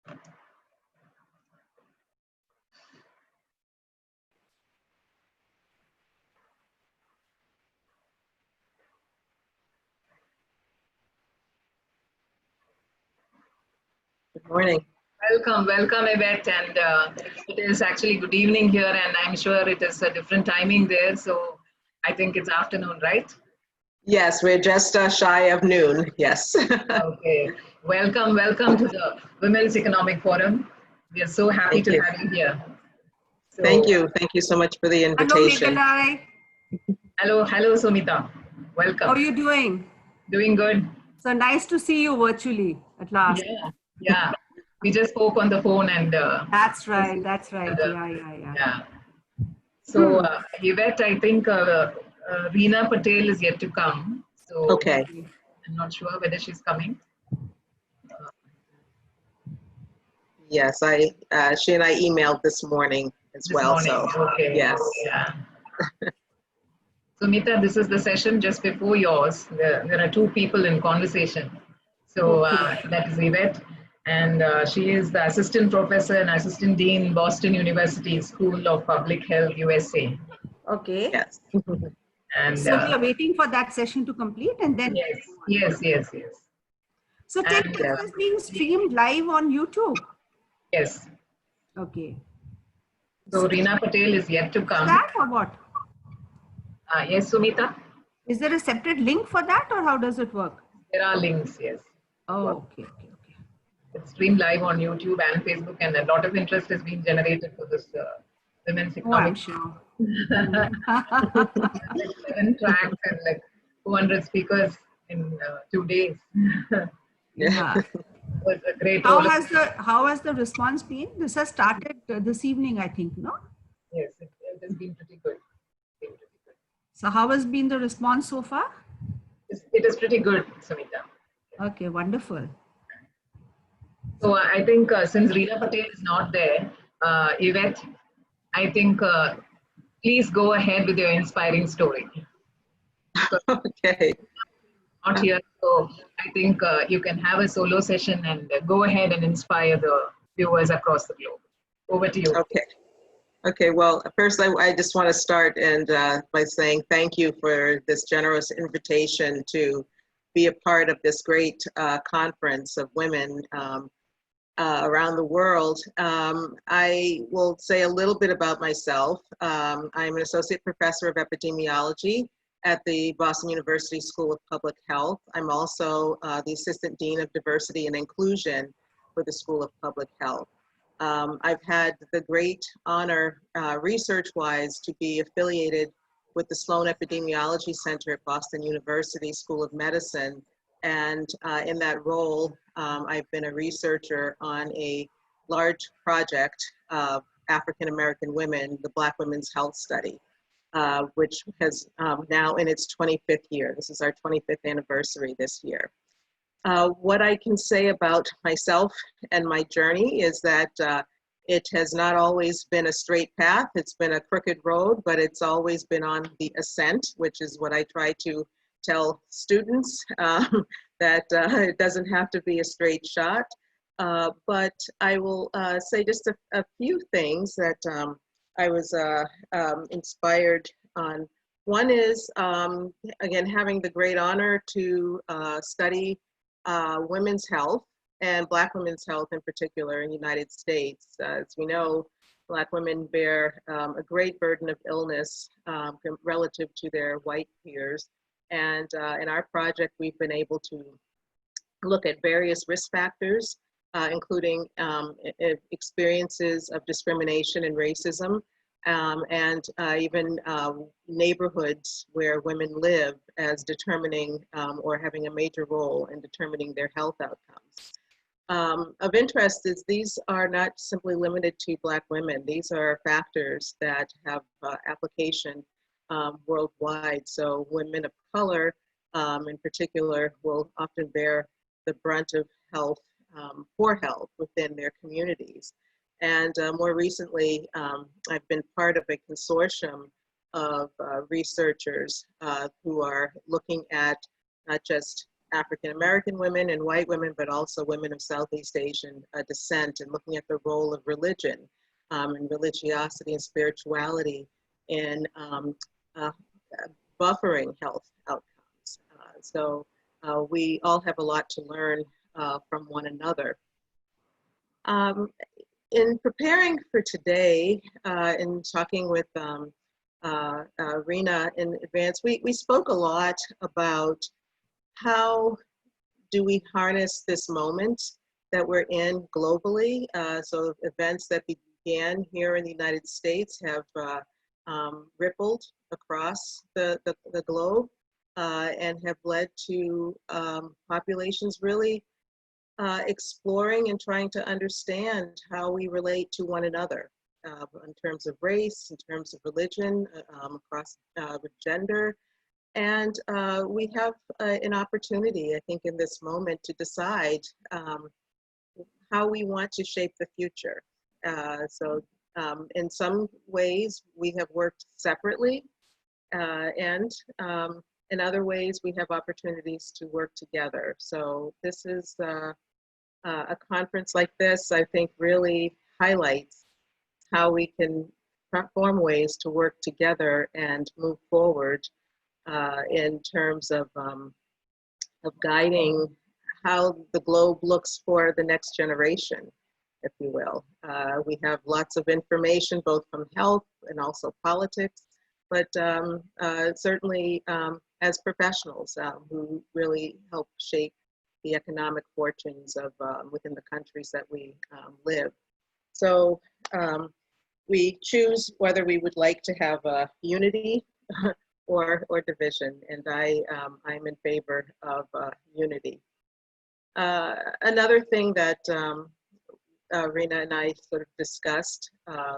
Good morning. Welcome, Yvette. And it is actually good evening here, and I'm sure it is a different timing there. So I think it's afternoon, right? Yes, we're just shy of noon. Yes. Okay. Welcome to the Women's Economic Forum. We are so happy to have you here. So, Thank you so much for the invitation. Hello, Meghalai. Hello, Sumita. Welcome. How are you doing? Doing good. So nice to see you virtually at last. Yeah. We just spoke on the phone and. That's right. Yeah. So, Yvette, I think Reena Patel is yet to come. So, Okay. I'm not sure whether she's coming. Yes, she and I emailed this morning as well. So, okay. Yes. Yeah. So, Mita, this is the session just before yours. There are two people in conversation. So, that is Yvette. And she is the assistant professor and assistant dean, Boston University School of Public Health, USA. Okay. Yes. And so we are waiting for that session to complete, and then yes. So TED is being streamed live on YouTube. Yes. Okay. So Reena Patel is yet to come. Is that or what? Yes, Sumita. Is there a separate link for that, or how does it work? There are links. Yes. Oh, okay. It's streamed live on YouTube and Facebook, and a lot of interest is being generated for this Women's Economic. Oh, I'm sure. 11 tracks and like 200 speakers in 2 days. Yeah. It was a great. How has the response been? This has started this evening, I think, no? Yes, it has been pretty good. So how has been the response so far? It is pretty good, Sumita. Okay, wonderful. So I think since Reena Patel is not there, Yvette, I think please go ahead with your inspiring story. Okay. Not here, so I think you can have a solo session and go ahead and inspire the viewers across the globe. Over to you. Okay. Well, first I just want to start by saying thank you for this generous invitation to be a part of this great conference of women around the world. I will say a little bit about myself. I'm an associate professor of epidemiology at the Boston University School of Public Health. I'm also the assistant dean of diversity and inclusion for the School of Public Health. I've had the great honor, research-wise, to be affiliated with the Sloan Epidemiology Center at Boston University School of Medicine. And in that role, I've been a researcher on a large project of African-American women, the Black Women's Health Study, which has now in its 25th year. This is our 25th anniversary this year. What I can say about myself and my journey is that it has not always been a straight path. It's been a crooked road, but it's always been on the ascent, which is what I try to tell students, that it doesn't have to be a straight shot. But I will say just a few things that I was inspired on. One is, again, having the great honor to study women's health and Black women's health in particular in the United States. As we know, Black women bear a great burden of illness relative to their white peers. And in our project, we've been able to look at various risk factors, including experiences of discrimination and racism, and even neighborhoods where women live as determining or having a major role in determining their health outcomes. Of interest is these are not simply limited to Black women. These are factors that have application worldwide. So women of color in particular will often bear the brunt of health, poor health within their communities. And more recently, I've been part of a consortium of researchers who are looking at not just African American women and white women, but also women of Southeast Asian descent, and looking at the role of religion and religiosity and spirituality in buffering health outcomes. We all have a lot to learn from one another. In preparing for today, in talking with Rena in advance, we spoke a lot about how do we harness this moment that we're in globally. So events that began here in the United States have rippled across the globe and have led to populations really exploring and trying to understand how we relate to one another in terms of race, in terms of religion, across gender. And we have an opportunity, I think, in this moment to decide how we want to shape the future. In some ways, we have worked separately, and in other ways, we have opportunities to work together. So this is a conference like this, I think, really highlights how we can form ways to work together and move forward in terms of guiding how the globe looks for the next generation, if you will. We have lots of information, both from health and also politics, but certainly as professionals who really help shape the economic fortunes of within the countries that we live. So we choose whether we would like to have unity or division, and I'm in favor of unity. Another thing that Rena and I sort of discussed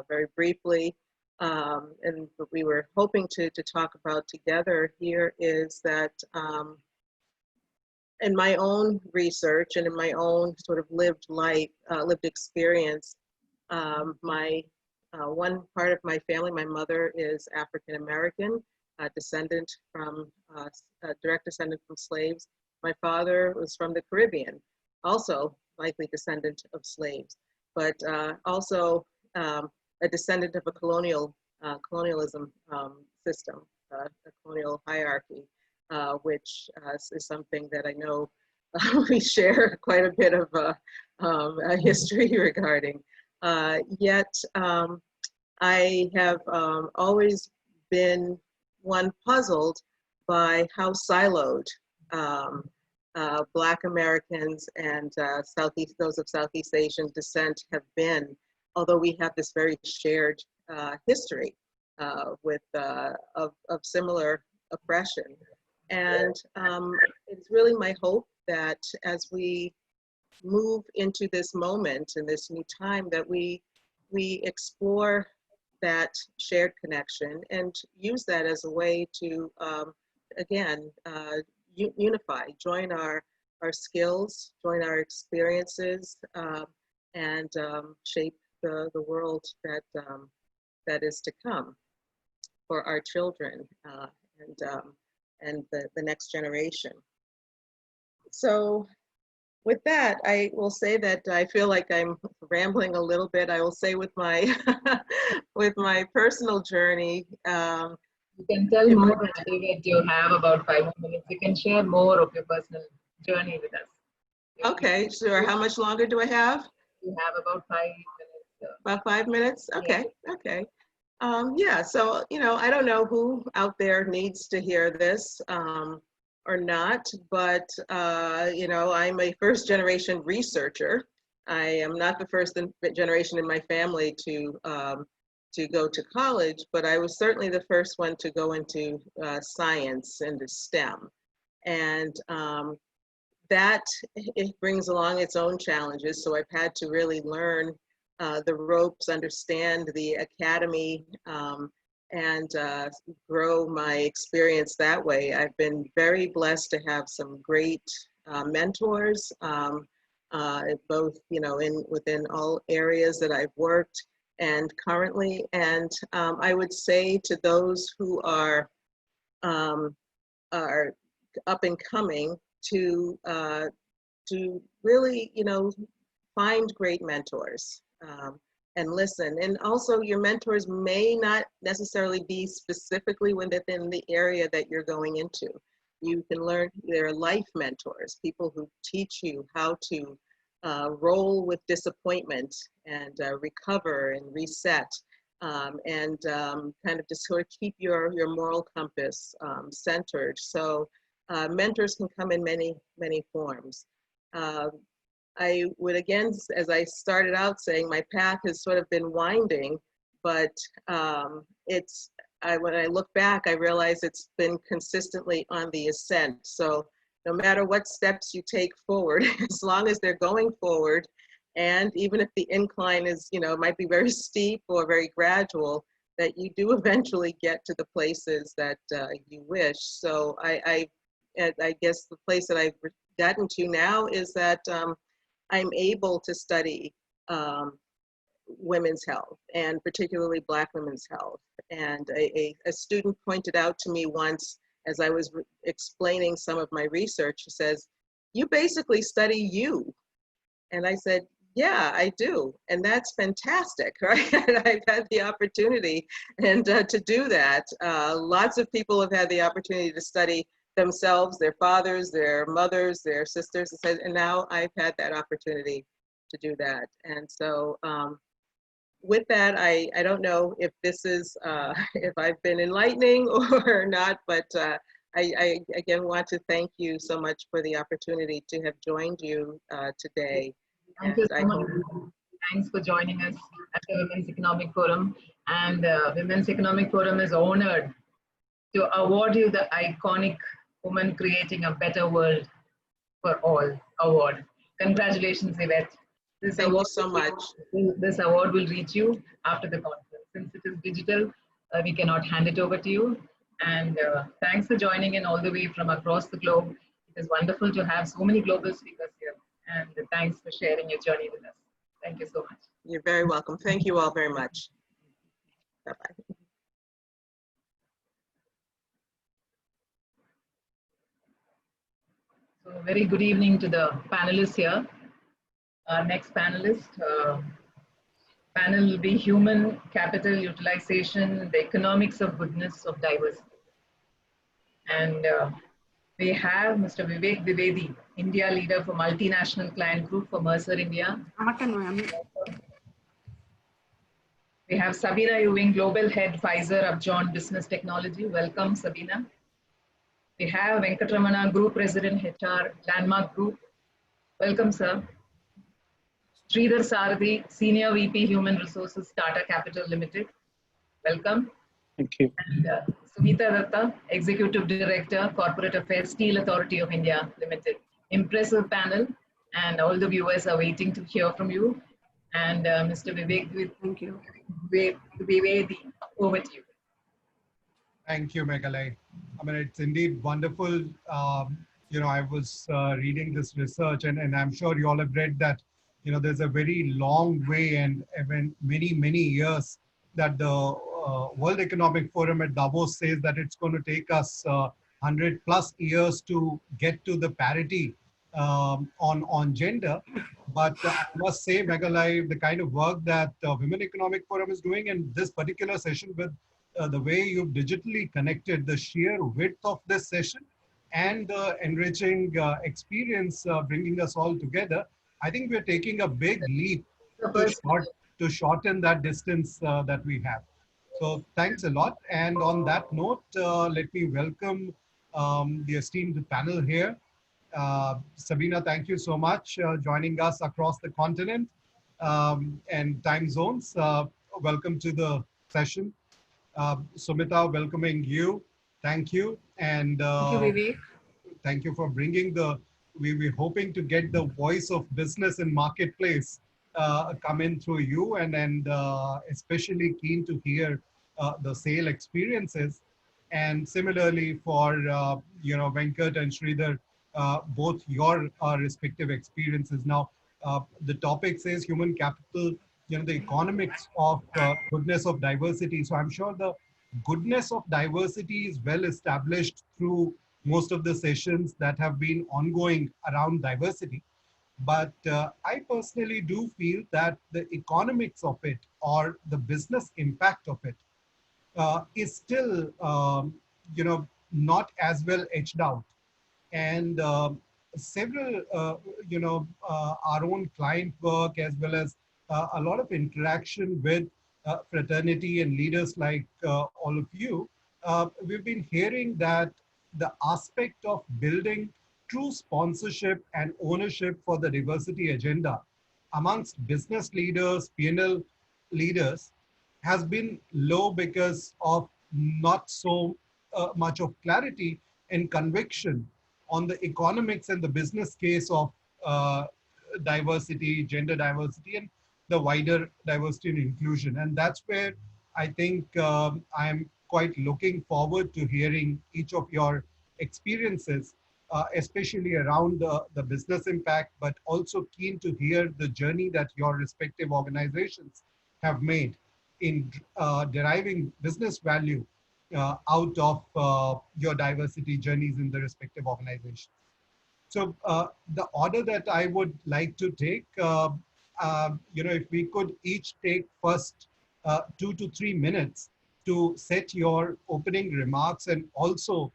very briefly, and what we were hoping to talk about together here is that in my own research and in my own sort of lived life, lived experience, one part of my family, my mother is African American, descendant from, direct descendant from slaves. My father was from the Caribbean, also likely descendant of slaves, but also a descendant of a colonialism system, a colonial hierarchy, which is something that I know we share quite a bit of a history regarding. Yet I have always been one puzzled by how siloed Black Americans and those of Southeast Asian descent have been, although we have this very shared history of similar oppression. And it's really my hope that as we move into this moment and this new time, that we explore that shared connection and use that as a way to, again, unify, join our skills, join our experiences, and shape the world that is to come for our children and the next generation. So with that, I will say that I feel like I'm rambling a little bit. I will say with my with my personal journey. You can tell more, David. You have about 5 more minutes. You can share more of your personal journey with us. Okay, sure. How much longer do I have? You have about 5 minutes. About 5 minutes? Okay, okay. Yeah, so, I don't know who out there needs to hear this or not, but, I'm a first generation researcher. I am not the first generation in my family to go to college, but I was certainly the first one to go into science, into STEM. And that it brings along its own challenges. So I've had to really learn the ropes, understand the academy, and grow my experience that way. I've been very blessed to have some great mentors, both within all areas that I've worked and currently. And I would say to those who are up and coming to really, find great mentors, and listen. And also, your mentors may not necessarily be specifically within the area that you're going into. You can learn, there are life mentors, people who teach you how to roll with disappointment and recover and reset, and kind of just sort of keep your moral compass centered. So mentors can come in many forms. I would, again, as I started out saying, my path has sort of been winding, but when I look back, I realize it's been consistently on the ascent. So no matter what steps you take forward, as long as they're going forward, and even if the incline is, might be very steep or very gradual, that you do eventually get to the places that you wish. So I guess the place that I've gotten to now is that I'm able to study women's health, and particularly Black women's health. And a student pointed out to me once, as I was explaining some of my research, he says, "You basically study you." And I said, "Yeah, I do. And that's fantastic," right? And I've had the opportunity to do that. Lots of people have had the opportunity to study themselves, their fathers, their mothers, their sisters, and now I've had that opportunity to do that. And so with that, I don't know if this is, if I've been enlightening or not, but I again want to thank you so much for the opportunity to have joined you today. Thank you so much. Thanks for joining us at the Women's Economic Forum. And Women's Economic Forum is honored to award you the iconic Woman Creating a Better World for All award. Congratulations, Yvette. Thank you so much. This award will reach you after the conference. Since it is digital, we cannot hand it over to you. And thanks for joining in all the way from across the globe. It is wonderful to have so many global speakers here. And thanks for sharing your journey with us. Thank you so much. You're very welcome. Thank you all very much. Bye-bye. So very good evening to the panelists here. Our next panelist, panel will be Human Capital Utilization, the Economics of Goodness of Diversity. And we have Mr. Vivek Dwivedi, India leader for multinational client group for Mercer India. We have Sabina Ewing, Global Head Pfizer Upjohn Business Technology. Welcome, Sabina. We have Venkatramana, Group President, HR, Landmark Group. Welcome, sir. Sridhar Sarathi, Senior VP, Human Resources, Tata Capital Limited. Welcome. Thank you. And Sumita Datta, Executive Director, Corporate Affairs, Steel Authority of India Limited. Impressive panel, and all the viewers are waiting to hear from you. And Mr. Vivek, Thank you. Dwivedi, over to you. Thank you, Meghalai. I mean, it's indeed wonderful. I was reading this research, and I'm sure you all have read that, there's a very long way and many years that the World Economic Forum at Davos says that it's going to take us 100+ years to get to the parity on gender. But I must say, Meghalai, the kind of work that Women Economic Forum is doing in this particular session, with the way you've digitally connected, the sheer width of this session and the enriching experience bringing us all together, I think we're taking a big leap to shorten that distance that we have. So thanks a lot. And on that note, let me welcome the esteemed panel here. Sabina, thank you so much joining us across the continent and time zones. Welcome to the session. Sumita, welcoming you. Thank you. And Thank you, Vivek. thank you for bringing we're hoping to get the voice of business and marketplace come in through you, and especially keen to hear the sale experiences. And similarly for, Venkat and Sridhar, both your respective experiences. Now, the topic says human capital, the economics of goodness of diversity. So I'm sure the goodness of diversity is well established through, most of the sessions that have been ongoing around diversity. But I personally do feel that the economics of it or the business impact of it is still, not as well etched out. And several, our own client work, as well as a lot of interaction with fraternity and leaders like all of you, we've been hearing that the aspect of building true sponsorship and ownership for the diversity agenda amongst business leaders, P&L leaders, has been low because of not so much of clarity and conviction on the economics and the business case of diversity, gender diversity, and the wider diversity and inclusion. And that's where I think I'm quite looking forward to hearing each of your experiences, especially around the business impact, but also keen to hear the journey that your respective organizations have made in deriving business value out of your diversity journeys in the respective organizations. So the order that I would like to take, if we could each take first 2 to 3 minutes to set your opening remarks and also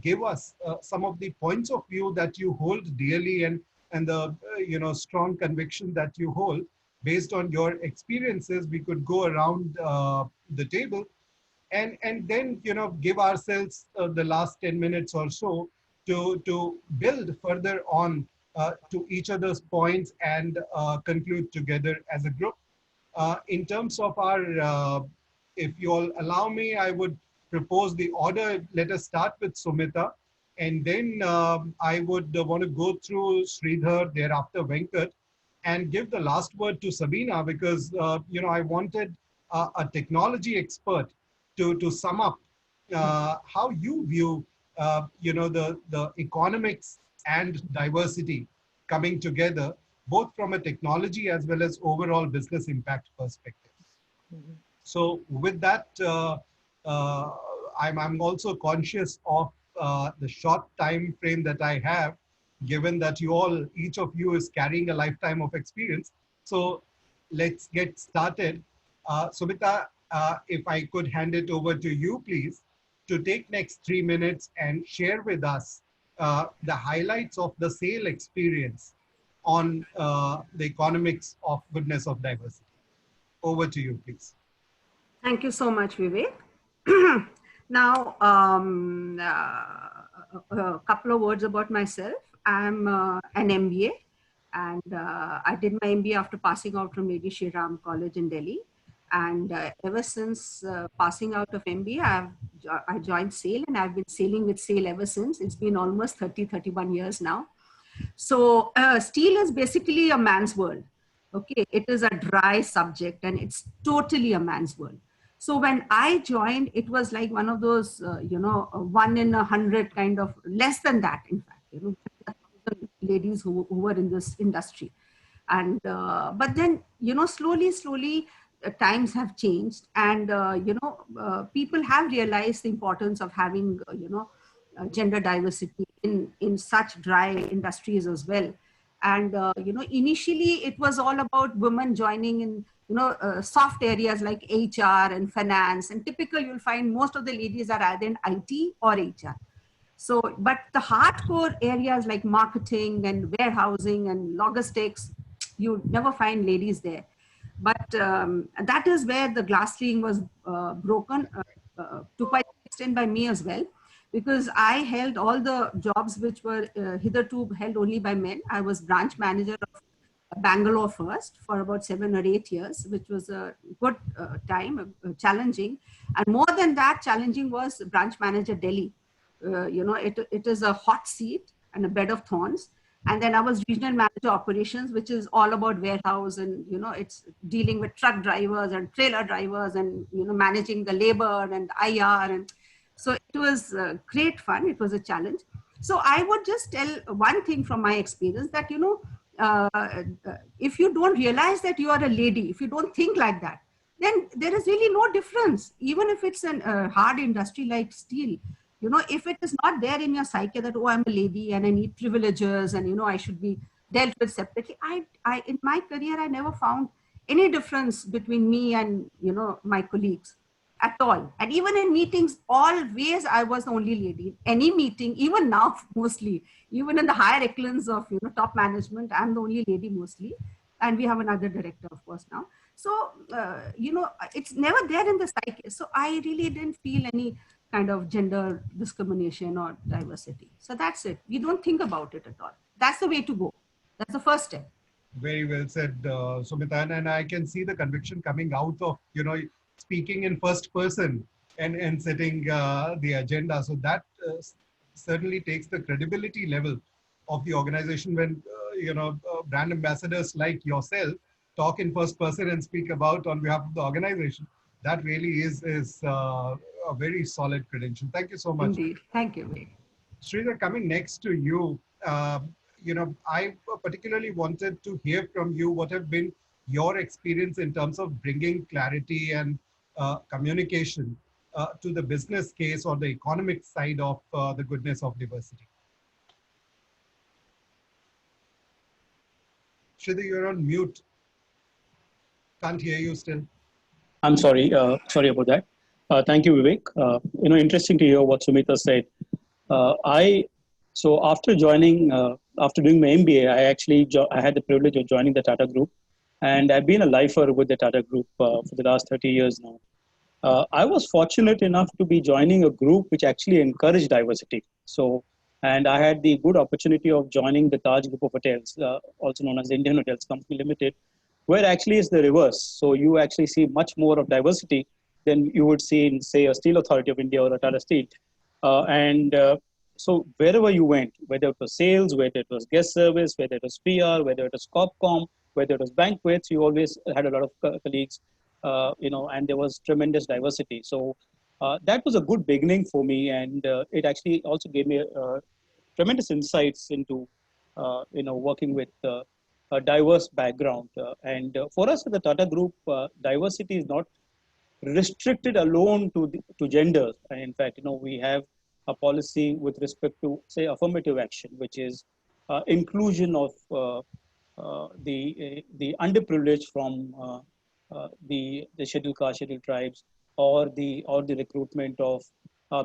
give us some of the points of view that you hold dearly and the strong conviction that you hold based on your experiences. We could go around the table and then give ourselves the last 10 minutes or so to build further on to each other's points and conclude together as a group. In terms of our, if you all allow me, I would propose the order. Let us start with Sumita, and then I would want to go through Sridhar, thereafter Venkat, and give the last word to Sabina, because I wanted a technology expert to sum up how you view the economics and diversity coming together, both from a technology as well as overall business impact perspective. Mm-hmm. So with that, I'm also conscious of the short time frame that I have, given that each of you is carrying a lifetime of experience. So let's get started. Sumita, if I could hand it over to you, please, to take next 3 minutes and share with us the highlights of the SAIL experience on the economics of goodness of diversity. Over to you, please. Thank you so much, Vivek. Now, a couple of words about myself. I'm an MBA, and I did my MBA after passing out from Lady Shri Ram College in Delhi. And ever since passing out of MBA, I joined SAIL, and I've been sailing with SAIL ever since. It's been almost 31 years now. So steel is basically a man's world. Okay, it is a dry subject, and it's totally a man's world. So when I joined, it was like one of those, 1 in 100 kind of, less than that, in fact, 1,000 ladies who were in this industry. And, but then, slowly, times have changed, and, people have realized the importance of having, gender diversity in such dry industries as well. And, initially it was all about women joining in, soft areas like HR and finance, and typically you'll find most of the ladies are either in IT or HR. So, but the hardcore areas like marketing and warehousing and logistics, you never find ladies there. But that is where the glass ceiling was broken to quite an extent by me as well, because I held all the jobs which were hitherto held only by men. I was branch manager of Bangalore first for about 7 or 8 years, which was a good time, challenging. And more than that, challenging was branch manager Delhi. It is a hot seat and a bed of thorns. And then I was regional manager operations, which is all about warehouse, and, it's dealing with truck drivers and trailer drivers and, managing the labor and IR. And so it was great fun. It was a challenge. So I would just tell one thing from my experience that, if you don't realize that you are a lady, if you don't think like that, then there is really no difference. Even if it's a hard industry like steel, If it is not there in your psyche that, oh, I'm a lady and I need privileges and, I should be dealt with separately. In my career, I never found any difference between me and, my colleagues at all. And even in meetings, always I was the only lady. Any meeting, even now, mostly, even in the higher echelons of, top management, I'm the only lady mostly. And we have another director, of course, now. So, it's never there in the psyche. So I really didn't feel any kind of gender discrimination or diversity. So that's it. We don't think about it at all. That's the way to go. That's the first step. Very well said, Sumita. And I can see the conviction coming out of, speaking in first person and setting the agenda. So that certainly takes the credibility level of the organization when, brand ambassadors like yourself talk in first person and speak about on behalf of the organization. That really is a very solid credential. Thank you so much. Indeed. Thank you. Sridhar, coming next to you, I particularly wanted to hear from you what have been your experience in terms of bringing clarity and communication to the business case or the economic side of the goodness of diversity. Sridhar, you're on mute. Can't hear you still. I'm sorry. Sorry about that. Thank you, Vivek. Interesting to hear what Sumita said. So after joining, after doing my MBA, I had the privilege of joining the Tata Group, and I've been a lifer with the Tata Group for the last 30 years now. I was fortunate enough to be joining a group which actually encouraged diversity. And I had the good opportunity of joining the Taj Group of Hotels, also known as the Indian Hotels Company Limited, where actually it's the reverse. So you actually see much more of diversity than you would see in, say, a Steel Authority of India or a Tata Steel. So wherever you went, whether it was sales, whether it was guest service, whether it was PR, whether it was Corpcom, whether it was banquets, you always had a lot of colleagues, and there was tremendous diversity. So that was a good beginning for me, and it actually also gave me tremendous insights into, working with a diverse background. For us at the Tata Group, diversity is not restricted alone to gender. And in fact, we have a policy with respect to, say, affirmative action, which is inclusion of the underprivileged from the scheduled caste, scheduled tribes, or the recruitment of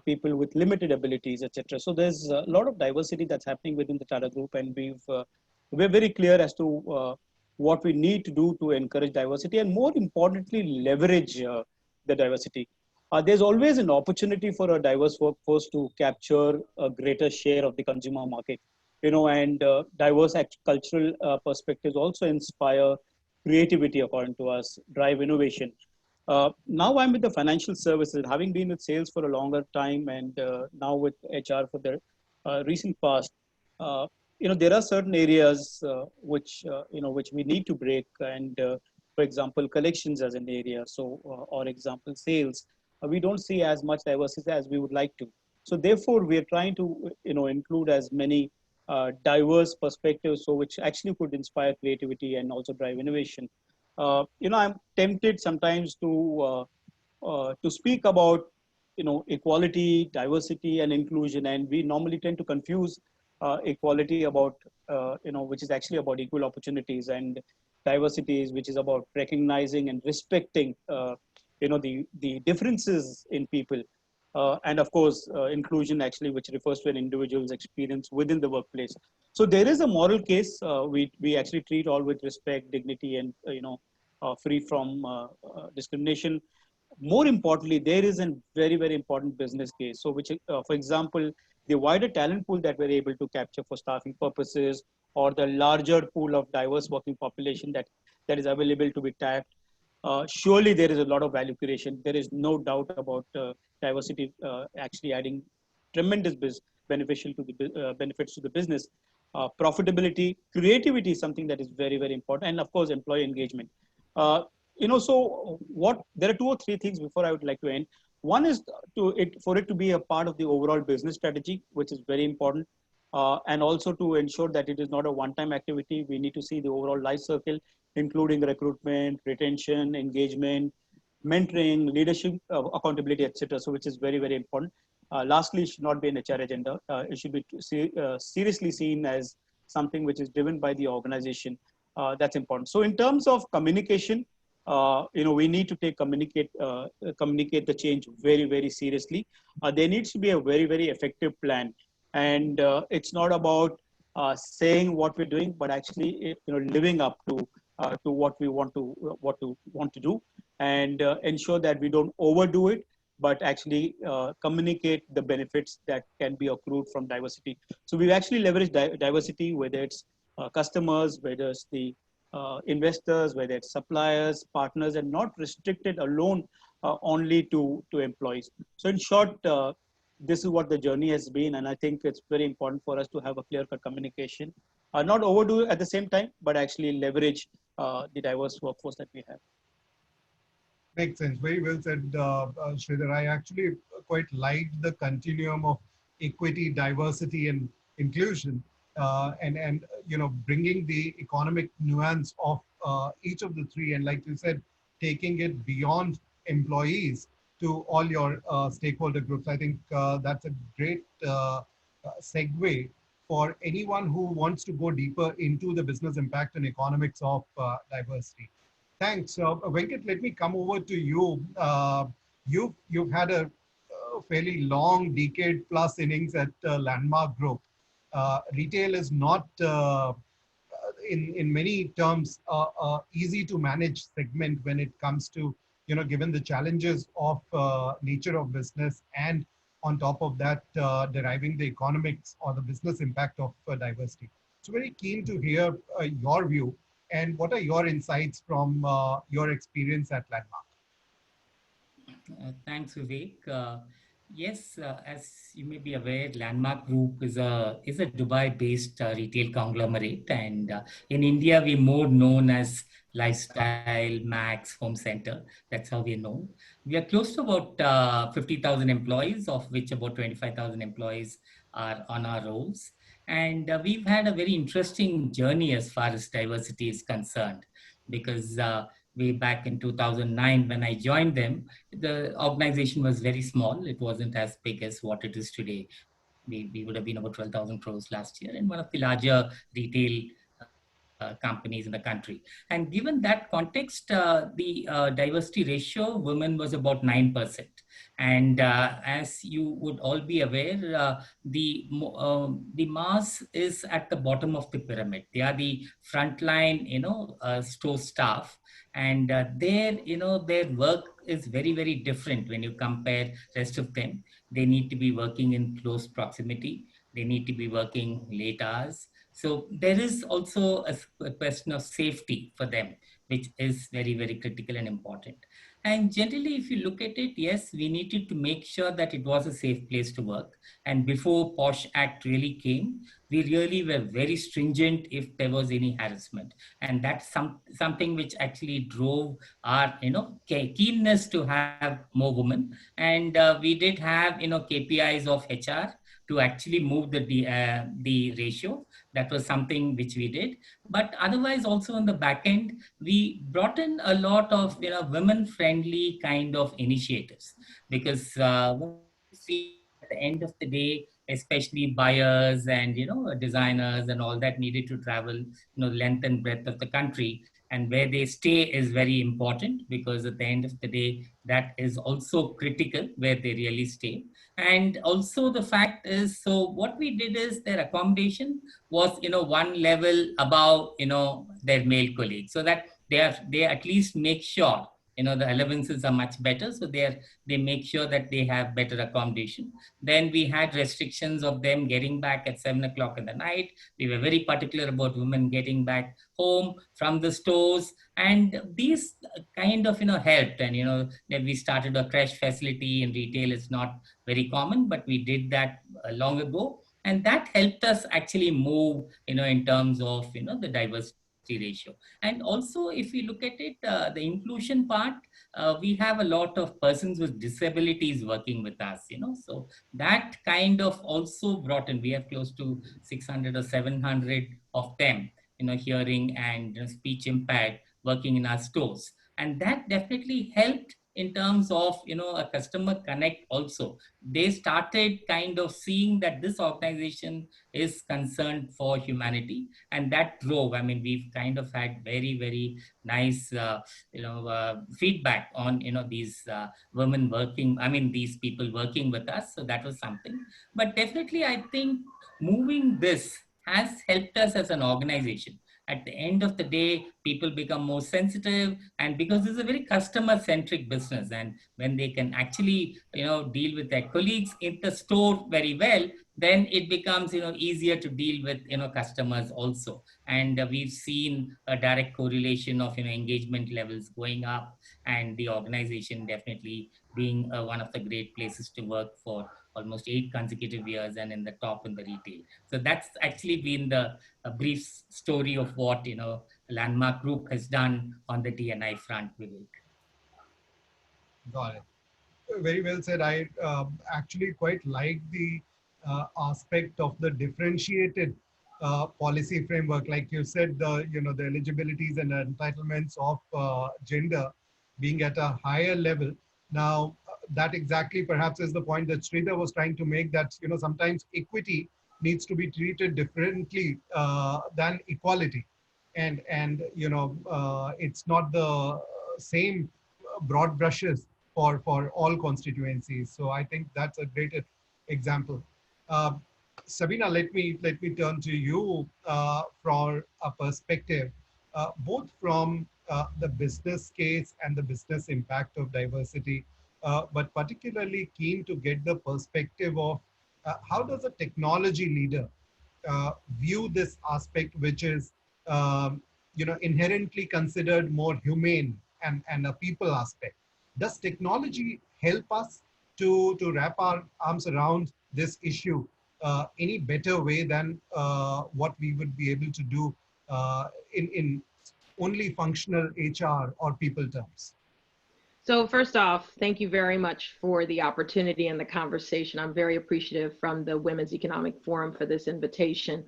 people with limited abilities, etc. So there's a lot of diversity that's happening within the Tata Group, and we're very clear as to what we need to do to encourage diversity, and more importantly, leverage the diversity. There's always an opportunity for a diverse workforce to capture a greater share of the consumer market, and diverse cultural perspectives also inspire creativity, according to us, drive innovation. Now I'm with the financial services, having been with sales for a longer time, and now with HR for the recent past. There are certain areas which we need to break, and for example, collections as an area. So, or example, sales. We don't see as much diversity as we would like to. So therefore, we are trying to include as many diverse perspectives, so which actually could inspire creativity and also drive innovation. I'm tempted sometimes to speak about equality, diversity, and inclusion, and we normally tend to confuse equality about which is actually about equal opportunities, and diversity which is about recognizing and respecting the differences in people, and of course inclusion actually, which refers to an individual's experience within the workplace. So there is a moral case. We actually treat all with respect, dignity, and free from discrimination. More importantly, there is a very, very important business case. So which, for example, the wider talent pool that we're able to capture for staffing purposes, or the larger pool of diverse working population that is available to be tapped. Surely there is a lot of value creation. There is no doubt about diversity actually adding tremendous benefits to the business. Profitability, creativity is something that is very, very important, and of course, employee engagement. So there are 2 or 3 things before I would like to end. One is for it to be a part of the overall business strategy, which is very important. And also to ensure that it is not a one-time activity. We need to see the overall life cycle, including recruitment, retention, engagement, mentoring, leadership, accountability, etc. So which is very, very important. Lastly, it should not be an HR agenda. It should be seriously seen as something which is driven by the organization. That's important. So in terms of communication, we need to communicate the change very, very seriously. There needs to be a very, very effective plan, and it's not about saying what we're doing, but actually, living up to what we want to do, and ensure that we don't overdo it, but actually communicate the benefits that can be accrued from diversity. So we've actually leveraged diversity, whether it's customers, whether it's the investors, whether it's suppliers, partners, and not restricted alone only to employees. So in short, this is what the journey has been, and I think it's very important for us to have a clear-cut communication, not overdo it at the same time, but actually leverage the diverse workforce that we have. Makes sense. Very well said, Sridhar. I actually quite liked the continuum of equity, diversity, and inclusion, and bringing the economic nuance of each of the three, and like you said, taking it beyond employees to all your stakeholder groups. I think that's a great segue for anyone who wants to go deeper into the business impact and economics of diversity. Thanks. Venkat, let me come over to you. You've had a fairly long decade plus innings at Landmark Group. Retail is not, in many terms, easy to manage segment when it comes to, given the challenges of nature of business, and on top of that, deriving the economics or the business impact of diversity. So very keen to hear your view. And what are your insights from your experience at Landmark? Thanks, Vivek. Yes, as you may be aware, Landmark Group is a Dubai-based retail conglomerate, and in India we're more known as Lifestyle Max Home Center. That's how we're known. We are close to about 50,000 employees, of which about 25,000 employees are on our rolls. And we've had a very interesting journey as far as diversity is concerned, because way back in 2009, when I joined them, the organization was very small. It wasn't as big as what it is today. We would have been about 12,000 crores last year, and one of the larger retail companies in the country. And given that context, the diversity ratio, women was about 9%. And as you would all be aware, the mass is at the bottom of the pyramid. They are the frontline, store staff. And their work is very, very different when you compare rest of them. They need to be working in close proximity. They need to be working late hours. So there is also a question of safety for them, which is very, very critical and important. And generally, if you look at it, yes, we needed to make sure that it was a safe place to work. And before POSH Act really came, we really were very stringent if there was any harassment. And that's something which actually drove our, keenness to have more women. And we did have, KPIs of HR to actually move the ratio. That was something which we did. But otherwise, also on the back end, we brought in a lot of women-friendly kind of initiatives, because we see at the end of the day, especially buyers and designers and all that needed to travel length and breadth of the country, and where they stay is very important, because at the end of the day, that is also critical where they really stay. And also the fact is, so what we did is their accommodation was, one level above, their male colleagues, so that they at least make sure, the allowances are much better. So they make sure that they have better accommodation. Then we had restrictions of them getting back at 7 o'clock in the night. We were very particular about women getting back home from the stores. And these kind of, helped. And, then we started a crash facility in retail. It's not very common, but we did that long ago. And that helped us actually move, in terms of, the diversity ratio. And also, if we look at it, the inclusion part, we have a lot of persons with disabilities working with us, so that kind of also brought in, we have close to 600 or 700 of them, hearing and speech impaired working in our stores. And that definitely helped in terms of, a customer connect also. They started kind of seeing that this organization is concerned for humanity, and that drove, I mean, we've kind of had very, very nice, feedback on, these women working, I mean, these people working with us. So that was something. But definitely, I think moving this has helped us as an organization. At the end of the day, people become more sensitive, and because this is a very customer centric business, and when they can actually, deal with their colleagues in the store very well, then it becomes, easier to deal with, customers also. And we've seen a direct correlation of, engagement levels going up, and the organization definitely being one of the great places to work for almost 8 consecutive years, and in the top in the retail. So that's actually been the a brief story of what, Landmark Group has done on the D&I front, Vivek. Got it. Very well said. I actually quite like the aspect of the differentiated policy framework. Like you said, the eligibilities and entitlements of gender being at a higher level. Now, that exactly perhaps is the point that Sridhar was trying to make, that sometimes equity needs to be treated differently than equality, and it's not the same broad brushes for all constituencies. So I think that's a great example. Sabina, let me turn to you for a perspective, both from the business case and the business impact of diversity, but particularly keen to get the perspective of how does a technology leader view this aspect, which is inherently considered more humane and a people aspect. Does technology help us to wrap our arms around this issue any better way than what we would be able to do in only functional HR or people terms? So first off, thank you very much for the opportunity and the conversation. I'm very appreciative from the Women's Economic Forum for this invitation.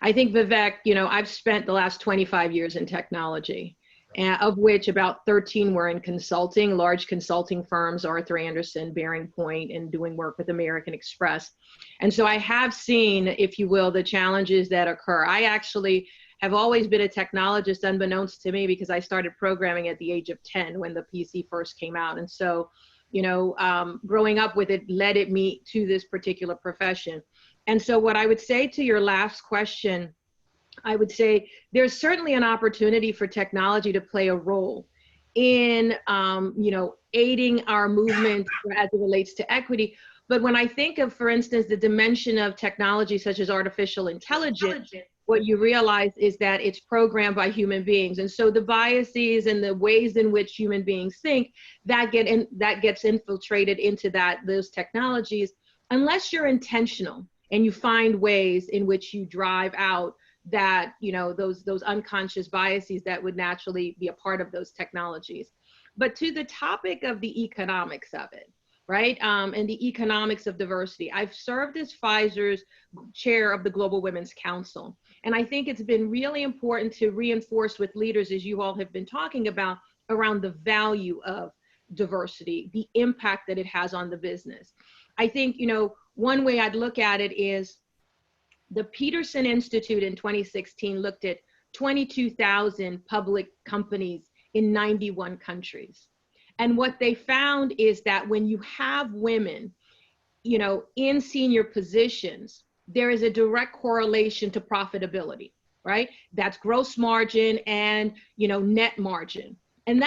I think, Vivek, I've spent the last 25 years in technology, of which about 13 were in consulting, large consulting firms, Arthur Andersen, Bearing Point, and doing work with American Express. And so I have seen, if you will, the challenges that occur. I actually have always been a technologist, unbeknownst to me, because I started programming at the age of 10 when the PC first came out. And so, growing up with it led me to this particular profession. And so what I would say to your last question, I would say there's certainly an opportunity for technology to play a role in, aiding our movement as it relates to equity. But when I think of, for instance, the dimension of technology such as artificial intelligence, what you realize is that it's programmed by human beings. And so the biases and the ways in which human beings think, that gets infiltrated into those technologies, unless you're intentional and you find ways in which you drive out that, those unconscious biases that would naturally be a part of those technologies. But to the topic of the economics of it, right? And the economics of diversity. I've served as Pfizer's chair of the Global Women's Council. And I think it's been really important to reinforce with leaders, as you all have been talking about, around the value of diversity, the impact that it has on the business. I think, one way I'd look at it is the Peterson Institute in 2016 looked at 22,000 public companies in 91 countries. And what they found is that when you have women, in senior positions, there is a direct correlation to profitability, right? That's gross margin and, net margin. And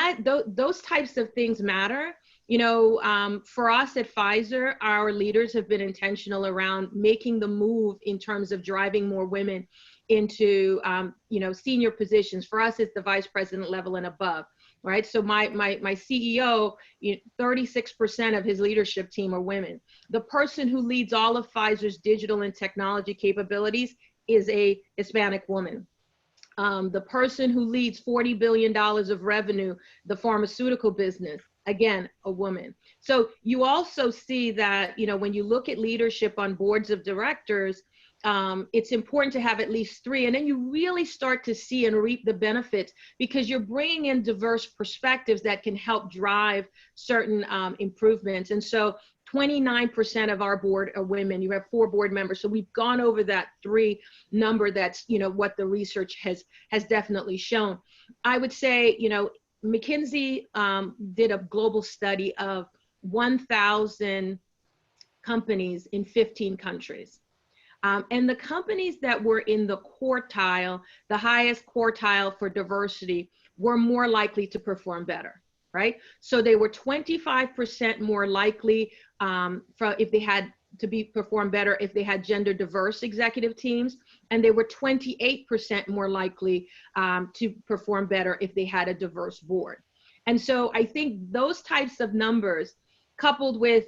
those types of things matter. For us at Pfizer, our leaders have been intentional around making the move in terms of driving more women into, senior positions. For us, it's the vice president level and above. Right. So my CEO, 36% of his leadership team are women. The person who leads all of Pfizer's digital and technology capabilities is a Hispanic woman. The person who leads $40 billion of revenue, the pharmaceutical business, again, a woman. So you also see that, when you look at leadership on boards of directors, it's important to have at least 3, and then you really start to see and reap the benefits because you're bringing in diverse perspectives that can help drive certain improvements. And so 29% of our board are women. You have 4 board members. So we've gone over that 3 number. That's, you know, what the research has definitely shown. I would say, you know, McKinsey did a global study of 1,000 companies in 15 countries. And the companies that were in the quartile, the highest quartile for diversity, were more likely to perform better, right? So they were 25% more likely if they had to perform better if they had gender diverse executive teams, and they were 28% more likely to perform better if they had a diverse board. And so I think those types of numbers, coupled with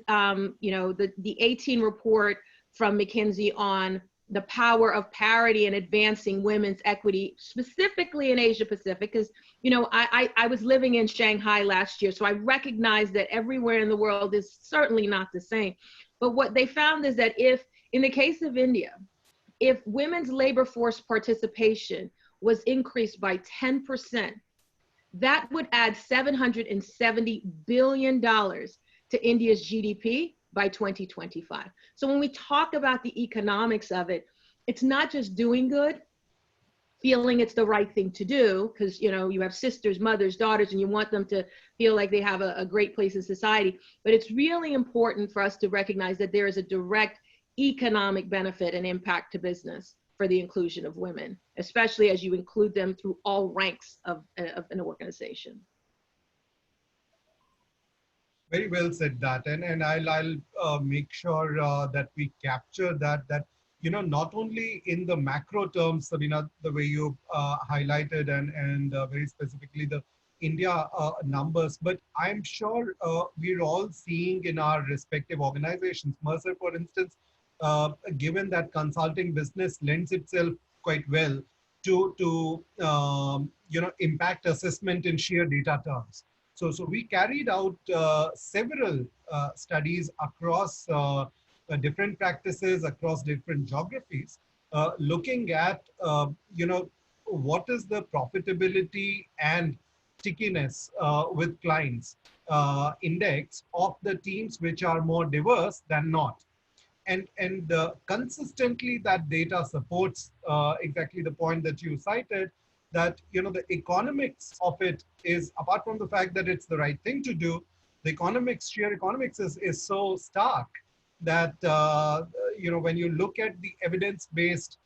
you know, the 18 report from McKinsey on the power of parity and advancing women's equity, specifically in Asia Pacific, because, you know, I was living in Shanghai last year, so I recognize that everywhere in the world is certainly not the same. But what they found is that if, in the case of India, if women's labor force participation was increased by 10%, that would add $770 billion to India's GDP by 2025. So when we talk about the economics of it, it's not just doing good, feeling it's the right thing to do, because, you know, you have sisters, mothers, daughters, and you want them to feel like they have a great place in society. But it's really important for us to recognize that there is a direct economic benefit and impact to business for the inclusion of women, especially as you include them through all ranks of an organization. Very well said that, and I'll make sure that we capture that you know, not only in the macro terms, Sabina, the way you highlighted and very specifically the India numbers, but I'm sure we're all seeing in our respective organizations. Mercer, for instance, given that consulting business lends itself quite well to you know, impact assessment in sheer data terms. So we carried out several studies across different practices, across different geographies, looking at, you know, what is the profitability and stickiness with clients index of the teams which are more diverse than not. And consistently that data supports exactly the point that you cited, that, you know, the economics of it is, apart from the fact that it's the right thing to do, the economics, sheer economics is so stark that, you know, when you look at the evidence-based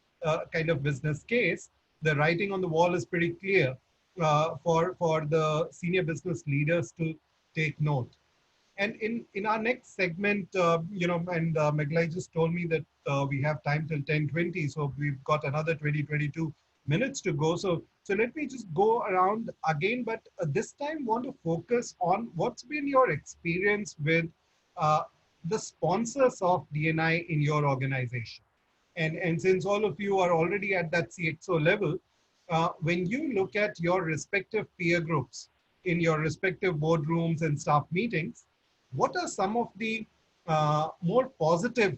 kind of business case, the writing on the wall is pretty clear for the senior business leaders to take note. And in our next segment, you know, and Meghalai just told me that we have time till 10:20, so we've got another 22 minutes to go. So let me just go around again, but this time want to focus on what's been your experience with the sponsors of D&I in your organization. And since all of you are already at that CXO level, when you look at your respective peer groups in your respective boardrooms and staff meetings, what are some of the more positive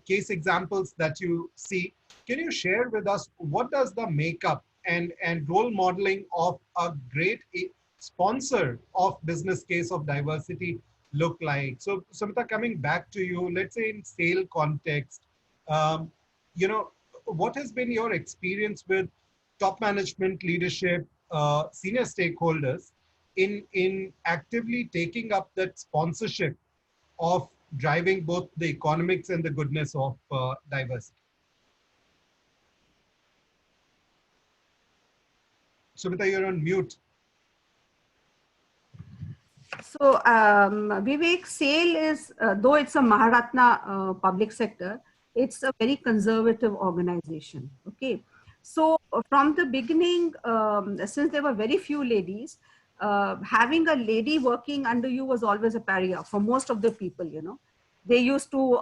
case examples that you see? Can you share with us what does the makeup and role modeling of a great sponsor of business case of diversity look like? So Samita, coming back to you, let's say in sale context, you know, what has been your experience with top management leadership, senior stakeholders in actively taking up that sponsorship of driving both the economics and the goodness of diversity? Sumita, you're on mute. So Vivek, SAIL is, though it's a Maharatna public sector, it's a very conservative organization. Okay. So from the beginning, since there were very few ladies, having a lady working under you was always a pariah for most of the people, you know. They used to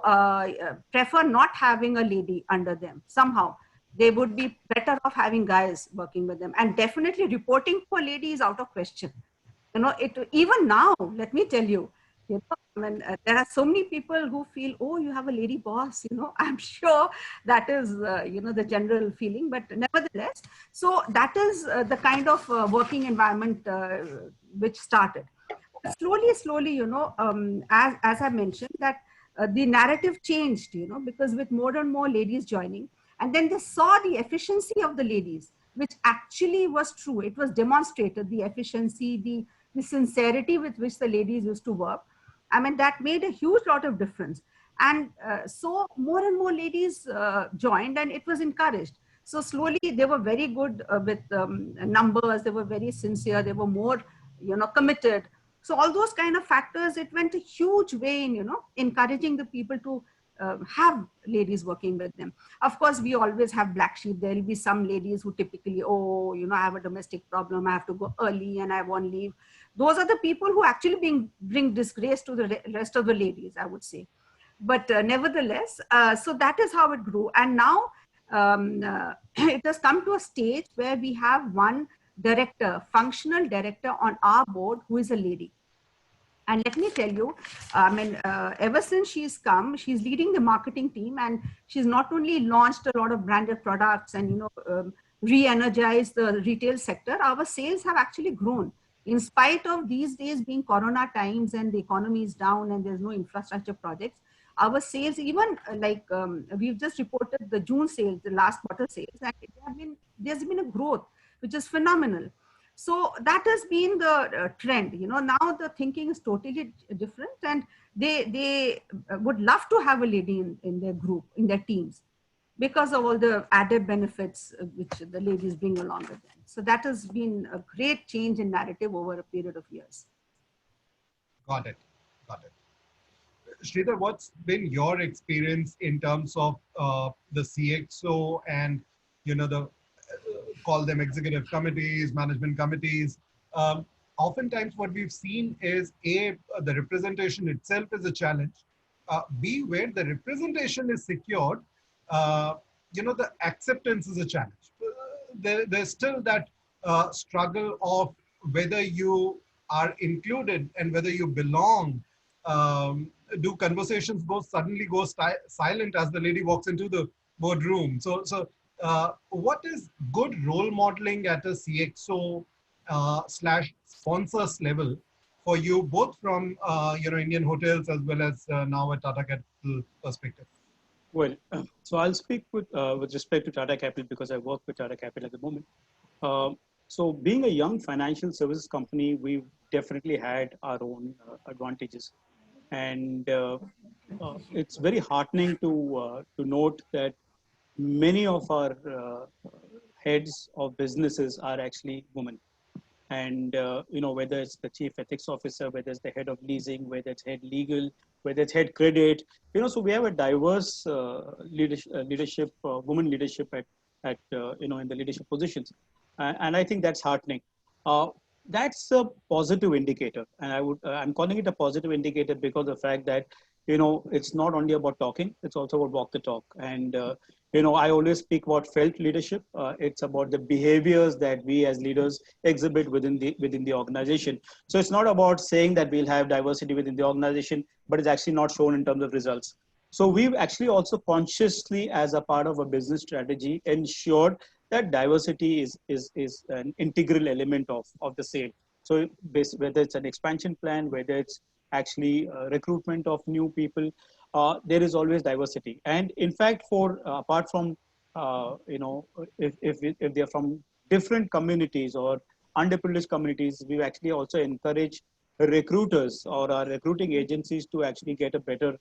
prefer not having a lady under them. Somehow they would be better off having guys working with them, and definitely reporting to a lady is out of question. You know, even now, let me tell you, You know, I mean, there are so many people who feel, oh, you have a lady boss. You know, I'm sure that is, you know, the general feeling. But nevertheless, so that is the kind of working environment which started. Slowly, you know, as I mentioned, that the narrative changed, you know, because with more and more ladies joining, and then they saw the efficiency of the ladies, which actually was true. It was demonstrated, the efficiency, the sincerity with which the ladies used to work. I mean, that made a huge lot of difference. And so more and more ladies joined, and it was encouraged. So slowly they were very good with numbers. They were very sincere. They were more, you know, committed. So all those kind of factors, it went a huge way in, you know, encouraging the people to have ladies working with them. Of course, we always have black sheep. There will be some ladies who typically, oh, you know, I have a domestic problem, I have to go early and I won't leave. Those are the people who actually bring disgrace to the rest of the ladies, I would say. But nevertheless, so that is how it grew. And now it has come to a stage where we have one director, functional director on our board who is a lady. And let me tell you, I mean, ever since she's come, she's leading the marketing team, and she's not only launched a lot of branded products and, you know, re-energized the retail sector. Our sales have actually grown in spite of these days being Corona times and the economy is down and there's no infrastructure projects. Our sales, even like we've just reported the June sales, the last quarter sales, and there's been a growth which is phenomenal. So that has been the trend. You know, now the thinking is totally different, and they would love to have a lady in their group, in their teams, because of all the added benefits which the ladies bring along with them. So that has been a great change in narrative over a period of years. Got it. Got it. Sridhar, what's been your experience in terms of the CXO and, you know, the call them executive committees, management committees? Oftentimes what we've seen is A, the representation itself is a challenge. B, where the representation is secured, you know, the acceptance is a challenge. There's still that struggle of whether you are included and whether you belong. Do conversations suddenly go silent as the lady walks into the boardroom? So what is good role modeling at a CXO / sponsors level for you, both from you know, Indian Hotels as well as now at Tata Capital perspective? Well, so I'll speak with respect to Tata Capital because I work with Tata Capital at the moment. So being a young financial services company, we've definitely had our own advantages. And it's very heartening to note that many of our heads of businesses are actually women. And you know, whether it's the chief ethics officer, whether it's the head of leasing, whether it's head legal, whether it's head credit, you know, so we have a diverse leadership, women leadership at you know, in the leadership positions, and I think that's heartening. That's a positive indicator, and I'm calling it a positive indicator because of the fact that, you know, it's not only about talking, it's also about walk the talk. And you know, I always speak about felt leadership. It's about the behaviors that we as leaders exhibit within the organization. So it's not about saying that we'll have diversity within the organization, but it's actually not shown in terms of results. So we've actually also consciously, as a part of a business strategy, ensured that diversity is an integral element of the same. So whether it's an expansion plan, whether it's actually recruitment of new people, there is always diversity. And in fact, for apart from you know, if they're from different communities or underprivileged communities, we actually also encourage recruiters or our recruiting agencies to actually get a better,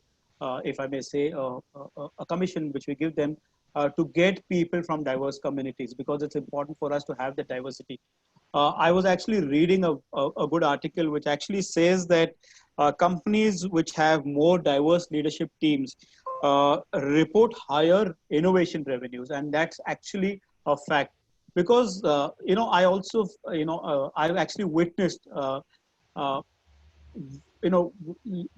if I may say, a commission which we give them to get people from diverse communities, because it's important for us to have the diversity. I was actually reading a good article which actually says that companies which have more diverse leadership teams report higher innovation revenues, and that's actually a fact. Because you know, I also I've actually witnessed you know,